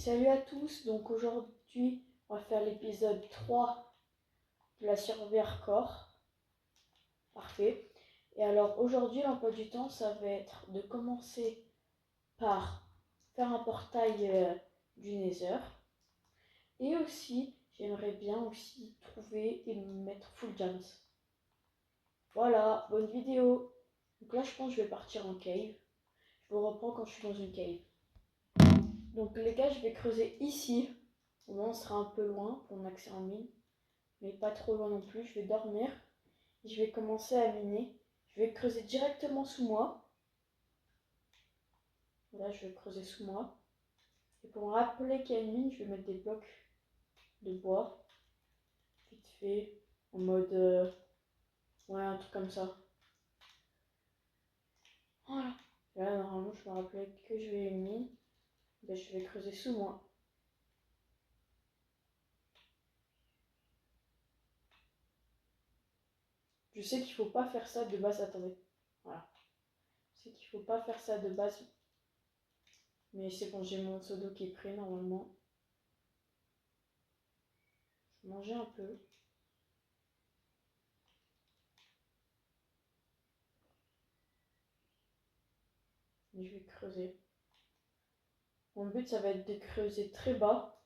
Salut à tous, donc aujourd'hui on va faire l'épisode 3 de la survie hardcore. Parfait. Et alors aujourd'hui l'emploi du temps ça va être de commencer par faire un portail du Nether. Et aussi j'aimerais bien aussi trouver et me mettre full gems. Voilà, bonne vidéo. Donc là je pense que je vais partir en cave. Je vous reprends quand je suis dans une cave. Donc les gars, je vais creuser ici. Au moins on sera un peu loin pour mon accès en mine. Mais pas trop loin non plus. Je vais dormir. Et je vais commencer à miner. Je vais creuser directement sous moi. Là, je vais creuser sous moi. Et pour me rappeler qu'il y a une mine, je vais mettre des blocs de bois. Vite fait. En mode... ouais, un truc comme ça. Voilà. Et là, normalement, je me rappelais que je vais une mine. Ben, je vais creuser sous moi. Je sais qu'il faut pas faire ça de base. Attendez. Voilà. Je sais qu'il faut pas faire ça de base. Mais c'est bon, j'ai mon pseudo qui est prêt normalement. Je vais manger un peu. Et je vais creuser. Mon but, ça va être de creuser très bas.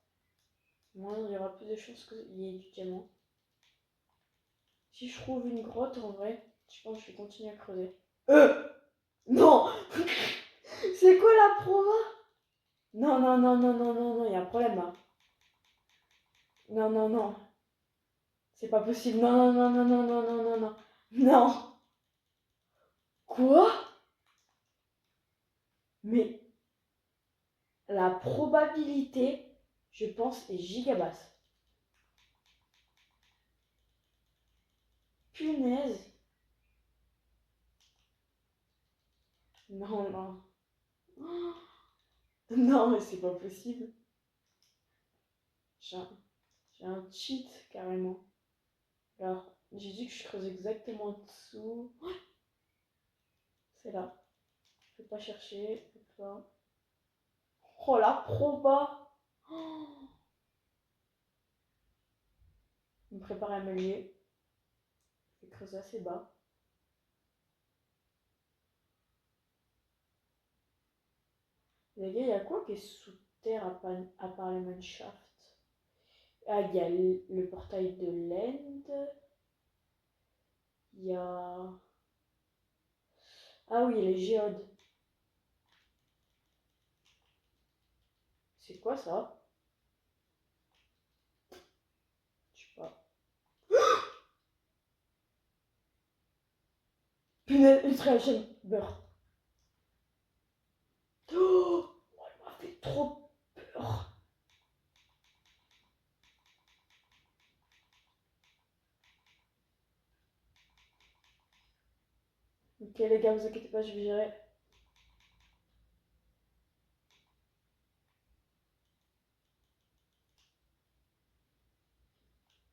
Moins il y aura plus de chances qu'il y ait du diamant. Si je trouve une grotte, en vrai, je pense que je vais continuer à creuser. Non. C'est quoi la prova? Non, non, non, non, non, non, non, il y a un problème là. Non, non, non. C'est pas possible. Non, non, non, non, non, non, non, non, non. Non. Quoi? Mais la probabilité, je pense, est gigabasse. Punaise. Non, non. Oh, non, mais c'est pas possible. J'ai un cheat carrément. Alors, j'ai dit que je creuse exactement en dessous. C'est là. Je vais pas chercher. Oh, la proba. Oh, je me prépare à me lier. Je vais creuser assez bas. Les gars, il y a quoi qui est sous terre à part les mineshaft? Ah, il y a le portail de l'End. Il y a... Ah oui, les géodes. C'est quoi ça? Je sais pas. Punaise, Ultra Chamber. Oh, elle m'a fait trop peur. Ok les gars, vous inquiétez pas, je vais gérer.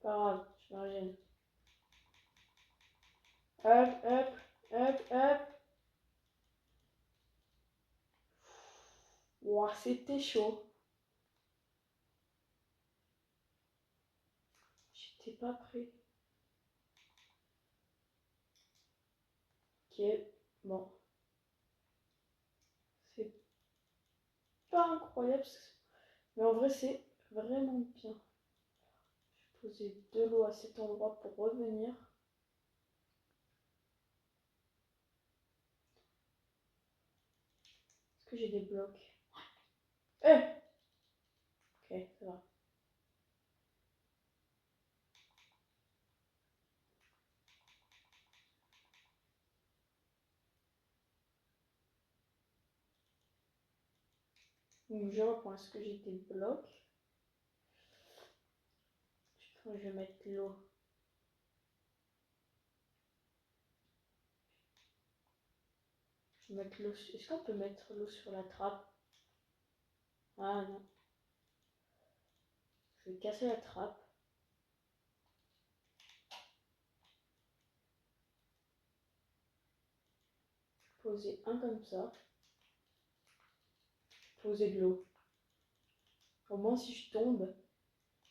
Pas grave, je me régène. Hop, hop, hop, hop. Ouah, c'était chaud. J'étais pas prêt. Ok, bon. C'est pas incroyable, mais en vrai, c'est vraiment bien. Je vais poser de l'eau à cet endroit pour revenir. Est-ce que j'ai des blocs? Eh! Ok, ça va. Donc je reprends. Est-ce que j'ai des blocs? Je vais mettre l'eau. Je vais mettre l'eau. Est-ce qu'on peut mettre l'eau sur la trappe? Ah non. Je vais casser la trappe. Poser un comme ça. Poser de l'eau. Au moins, si je tombe,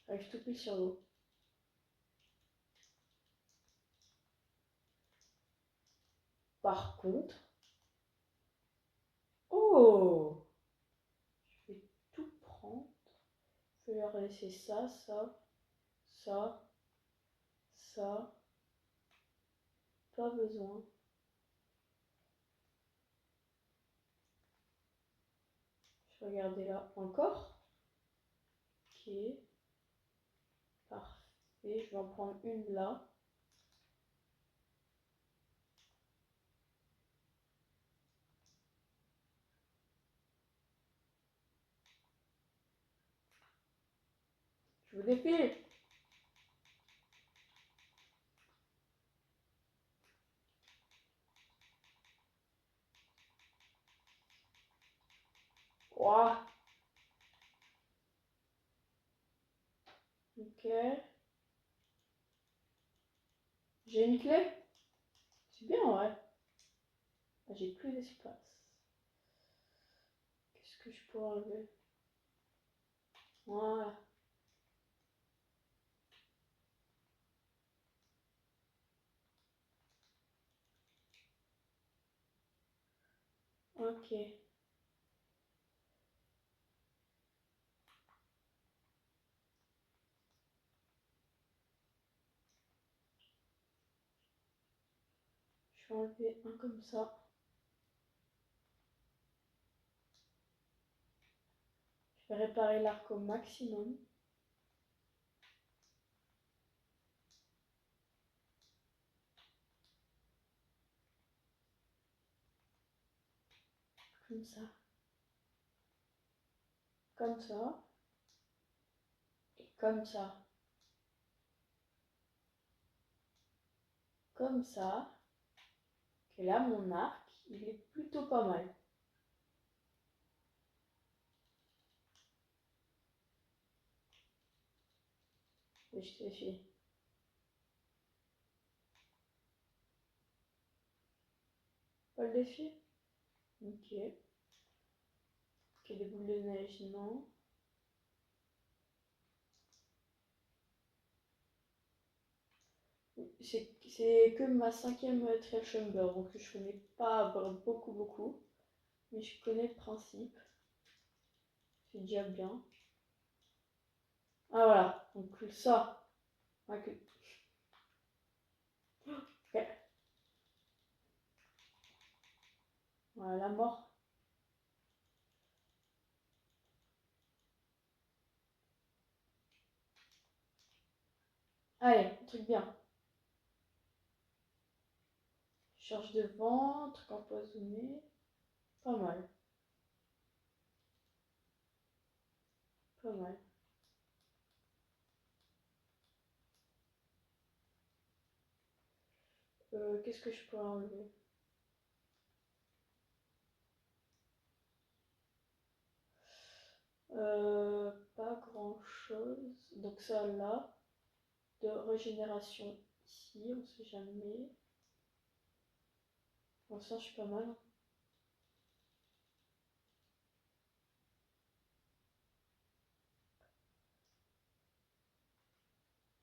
j'arrive tout pile sur l'eau. Par contre... Oh! Je vais tout prendre. Je vais leur laisser ça, ça, ça, ça. Pas besoin. Je vais regarder là. Encore? Ok. Parfait. Je vais en prendre une là. Je vous défile. Ouah. Ok. J'ai une clé? C'est bien, ouais. Ah, j'ai plus d'espace. Qu'est-ce que je pourrais enlever? Voilà. Ok. Je vais enlever un comme ça. Je vais réparer l'arc au maximum. Comme ça. Comme ça. Et comme ça. Comme ça. Et là, mon arc, il est plutôt pas mal. Et je te fais. Pas le défi? Ok. Ok, des boules de neige, non. C'est que ma 5e Trail Chamber, donc je connais pas beaucoup. Mais je connais le principe. C'est déjà bien. Ah voilà, donc ça. Ok. Voilà, la mort. Allez, un truc bien. Charge de vent, truc empoisonné. Pas mal. Pas mal. Qu'est-ce que je pourrais enlever? Pas grand chose. Donc ça là, de régénération ici, on sait jamais. Bon, ça je suis pas mal.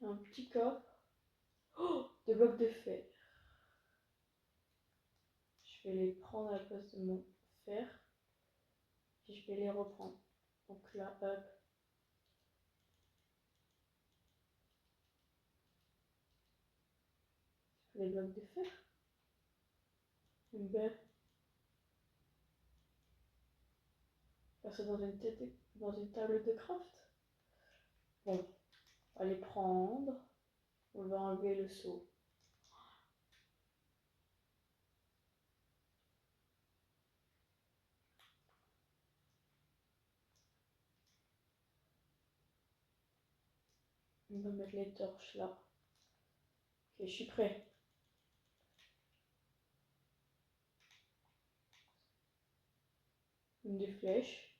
Un petit coffre. Oh, des blocs de fer. Je vais les prendre à la place de mon fer. Et je vais les reprendre. Donc là, hop. Les blocs de fer. Une belle. Faire ça dans une table de craft. Bon, on va les prendre. On va enlever le seau. On va mettre les torches là. Ok, je suis prêt. Une des flèches.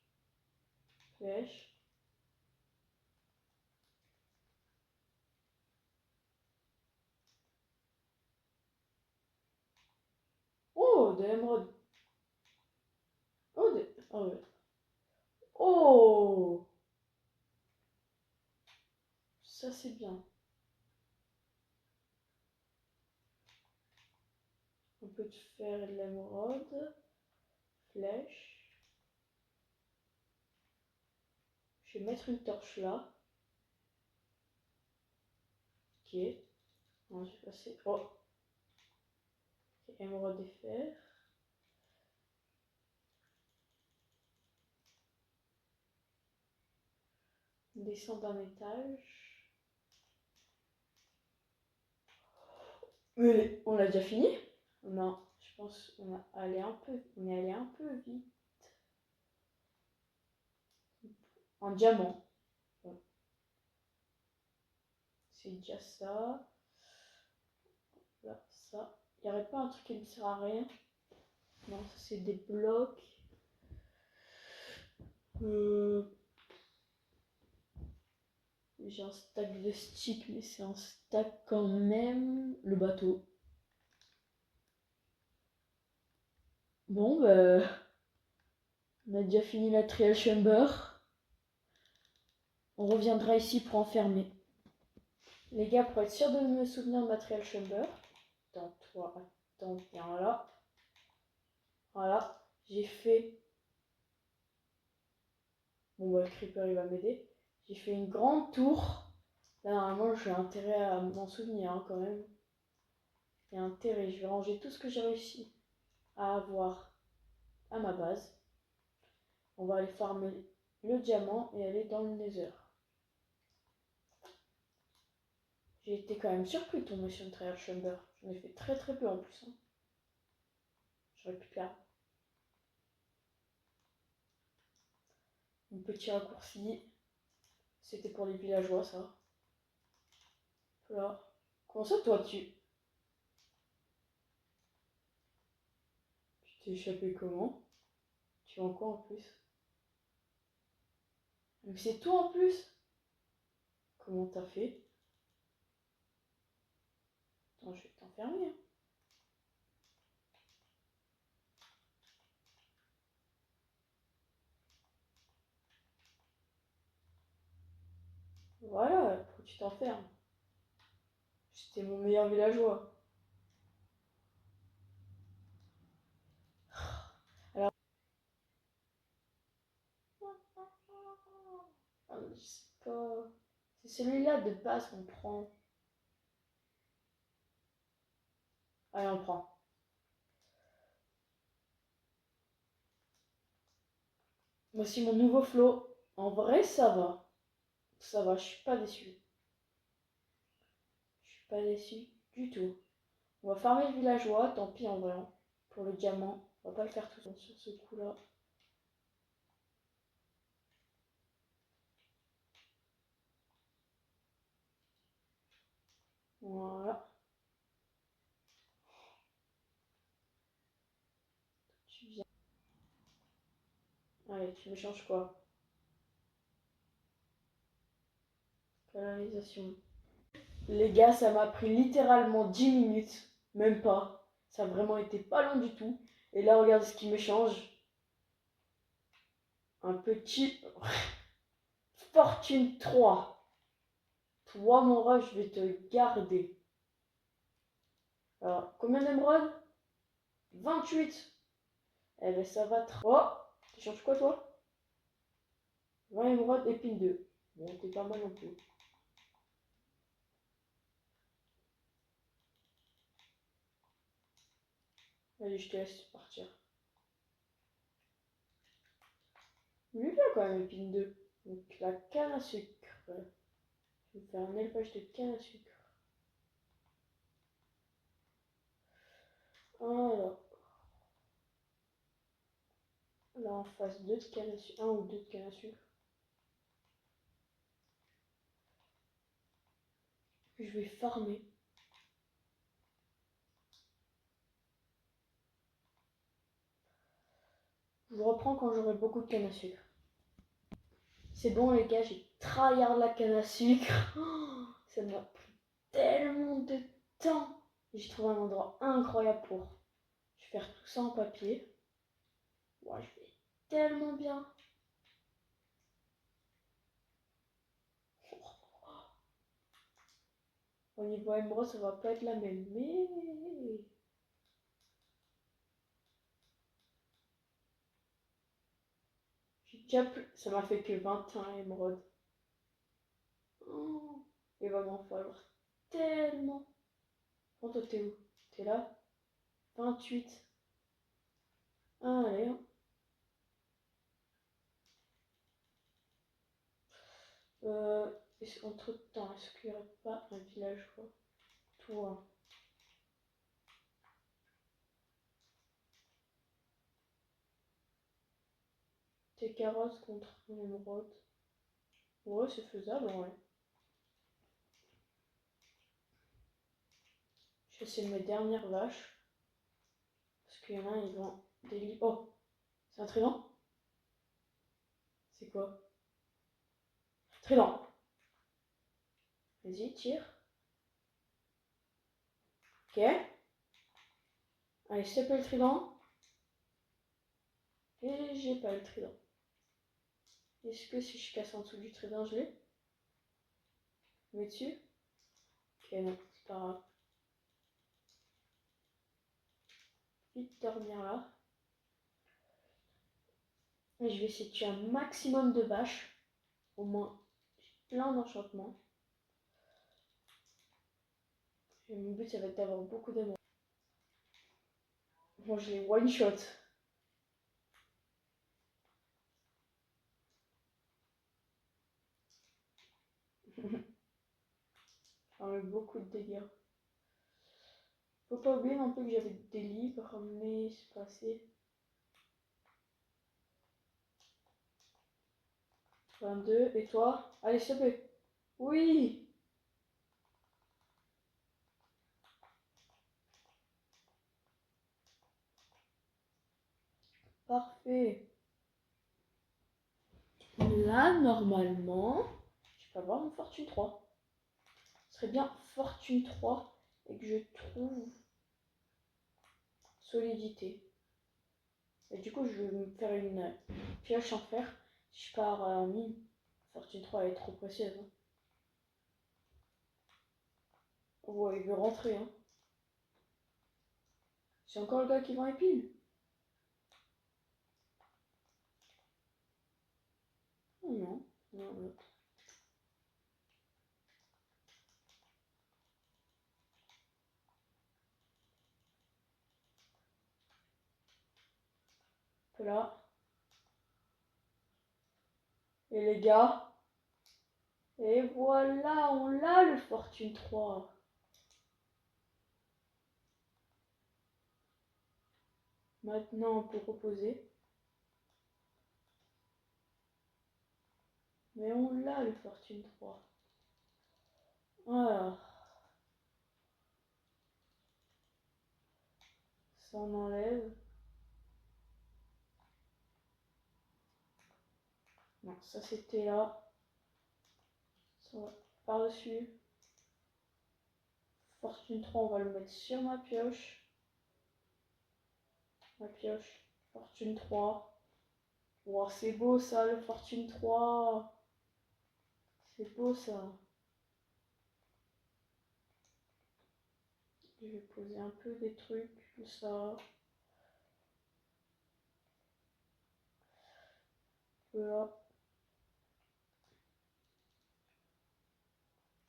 Flèche. Oh, de l'émeraude. Oh, oh, ouais. Oh! Ça, c'est bien. On peut te faire de l'émeraude. Flèche. Je vais mettre une torche là. Ok. Non, je vais passer. Oh. Okay, émeraude et fer. On descend d'un étage. Mais on l'a déjà fini? Non, je pense qu'on est allé un peu vite. En diamant. Bon. C'est déjà ça. Là, ça. Il n'y aurait pas un truc qui ne sert à rien? Non, ça c'est des blocs. J'ai un stack de sticks, mais c'est un stack quand même. Le bateau. Bon, bah, on a déjà fini la trial chamber. On reviendra ici pour enfermer. Les gars, pour être sûr de me souvenir de ma trial chamber. Attends, toi, attends, viens là. Voilà, j'ai fait. Bon, bah, le creeper il va m'aider. J'ai fait une grande tour. Là, normalement, j'ai intérêt à m'en souvenir quand même. Il y a intérêt, je vais ranger tout ce que j'ai réussi à avoir à ma base. On va aller farmer le diamant et aller dans le nether. J'ai été quand même surpris de tomber sur une trial chamber. J'en ai fait très très peu en plus. Hein. J'aurais pu faire un petit raccourci. C'était pour les villageois ça. Là. Comment ça toi tu t'es échappé comment? Tu es en quoi en plus? Mais c'est tout en plus? Comment t'as fait? Attends, je vais t'enfermer. Hein. Voilà, pourquoi tu t'enfermes? C'était mon meilleur villageois. Alors, je sais pas. C'est celui-là de base qu'on prend. Allez, on le prend. Voici mon nouveau flow. En vrai, ça va. Ça va, je suis pas déçu. Je suis pas déçu du tout. On va farmer le villageois, tant pis en vrai. Hein. Pour le diamant, on va pas le faire tout seul sur ce coup-là. Voilà. Tu viens. Allez, tu me changes quoi? Canalisation. Les gars, ça m'a pris littéralement 10 minutes. Même pas. Ça a vraiment été pas long du tout. Et là, regarde ce qui me change. Un petit Fortune 3. Toi, mon rat, je vais te garder. Alors, combien d'émeraudes? 28. Eh ben, ça va trop. Oh, tu changes quoi, toi? 20 émeraudes, épine 2. Bon, t'es pas mal non plus. Allez, je te laisse partir. Il est bien quand même, épine 2. Donc, la canne à sucre. Je vais faire un élevage de canne à sucre. Alors, là en face, 2 de canne à sucre. 1 ou 2 de canne à sucre. Puis je vais farmer. Je vous reprends quand j'aurai beaucoup de canne à sucre. C'est bon les gars, j'ai tryhard la canne à sucre. Oh, ça m'a pris tellement de temps. J'ai trouvé un endroit incroyable pour. Je vais faire tout ça en papier. Ouais, je vais tellement bien. Au niveau émeraude, ça va pas être la même. Mais... j'ai déjà plus... Ça m'a fait que 21 émeraudes. Oh, il va m'en falloir tellement. Oh, toi, t'es où? T'es là? 28. Ah, allez, hein. Entre temps, est-ce qu'il n'y aurait pas un villageois? Toi. Tes carottes contre une émeraude. Ouais, c'est faisable, ouais. Je sais mes dernières vaches. Parce qu'il y en a, ils vont des lits. Oh, c'est un trident? C'est quoi? Trident. Vas-y, tire. Ok. Allez, s'il te plaît, le trident. Et j'ai pas le trident. Est-ce que si je casse en dessous du trident, je l'ai? Mets dessus? Ok, non, c'est pas grave. Vite dormir là. Et je vais essayer de tuer un maximum de vaches. Au moins, j'ai plein d'enchantements. Et mon but, ça va être d'avoir beaucoup d'amour. Bon, je les one shot. Enfin, beaucoup de dégâts. Faut pas oublier non plus que j'avais des livres, mais c'est pas assez. 22, et toi? Allez, s'il te plaît. Oui! Parfait. Là, normalement, je peux avoir mon fortune 3. Ce serait bien fortune 3 et que je trouve solidité. Et du coup, je vais me faire une pioche en fer. Si je pars en mine, fortune 3 elle est trop précieuse. Hein. Ouais, il veut rentrer. Hein. C'est encore le gars qui vend épine. Oh non, non, non. Là. Et les gars. Et voilà, on l'a le fortune 3. Maintenant, on peut reposer. Mais on l'a le fortune 3. Voilà. Ça on enlève. Non, ça c'était là. Ça va par-dessus. Fortune 3, on va le mettre sur ma pioche. Ma pioche. Fortune 3. Wow, c'est beau ça, le Fortune 3. C'est beau ça. Je vais poser un peu des trucs, tout ça. Voilà.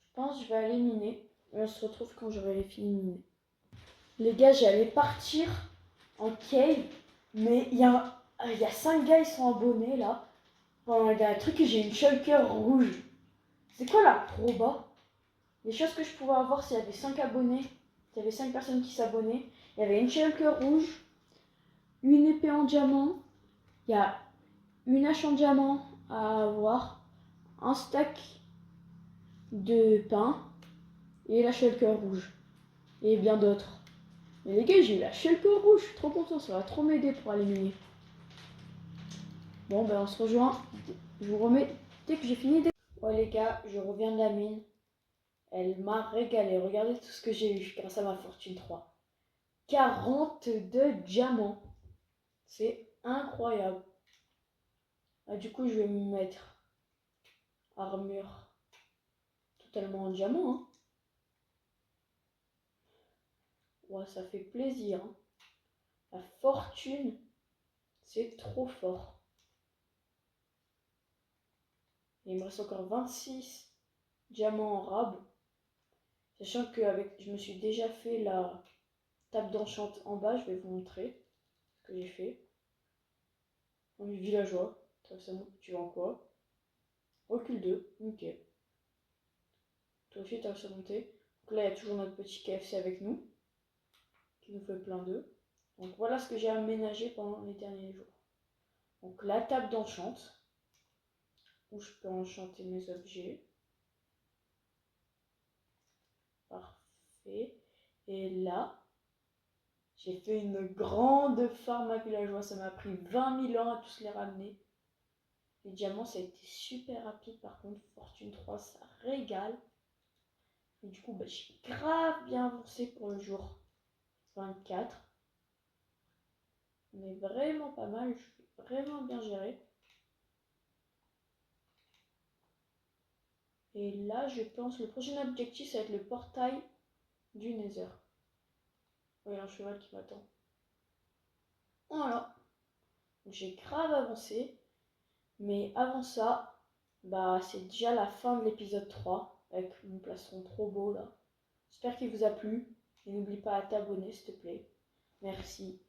Je pense que je vais aller miner. Et on se retrouve quand j'aurai fini de miner. Les gars, j'allais partir en cave, mais il y a 5 gars, ils sont abonnés là. Pendant le dernier truc, j'ai une shulker rouge. C'est quoi la proba? Les choses que je pouvais avoir s'il y avait 5 abonnés, s'il y avait 5 personnes qui s'abonnaient. Il y avait une shulker rouge, une épée en diamant, il y a une hache en diamant à avoir, un stack de pain et la shulker rouge. Et bien d'autres. Mais les gars, j'ai eu la shulker rouge, je suis trop content, ça va trop m'aider pour aller miner. Bon, ben on se rejoint. Je vous remets dès que j'ai fini. Ouais, les gars, je reviens de la mine. Elle m'a régalé. Regardez tout ce que j'ai eu grâce à ma fortune 3. 42 diamants. C'est incroyable. Ah, du coup, je vais me mettre armure totalement en diamant. Hein. Ouais, ça fait plaisir. Hein. La fortune, c'est trop fort. Et il me reste encore 26 diamants en rab. Sachant que je me suis déjà fait la table d'enchant en bas. Je vais vous montrer ce que j'ai fait. On est villageois. Tu vends quoi? Recul 2. Ok. Toi aussi, tu as monter. Donc là, il y a toujours notre petit KFC avec nous. Qui nous fait plein d'œufs. Donc voilà ce que j'ai aménagé pendant les derniers jours. Donc la table d'enchant. Où je peux enchanter mes objets. Parfait. Et là, j'ai fait une grande farm à villageois. Ça m'a pris 20 000 ans à tous les ramener. Les diamants, ça a été super rapide. Par contre, Fortune 3, ça régale. Et du coup, j'ai grave bien avancé pour le jour 24. On est vraiment pas mal. Je suis vraiment bien géré. Et là, je pense le prochain objectif, ça va être le portail du Nether. Il y a un cheval qui m'attend. Voilà. J'ai grave avancé. Mais avant ça, c'est déjà la fin de l'épisode 3. Avec mon plastron trop beau là. J'espère qu'il vous a plu. Et n'oublie pas à t'abonner s'il te plaît. Merci.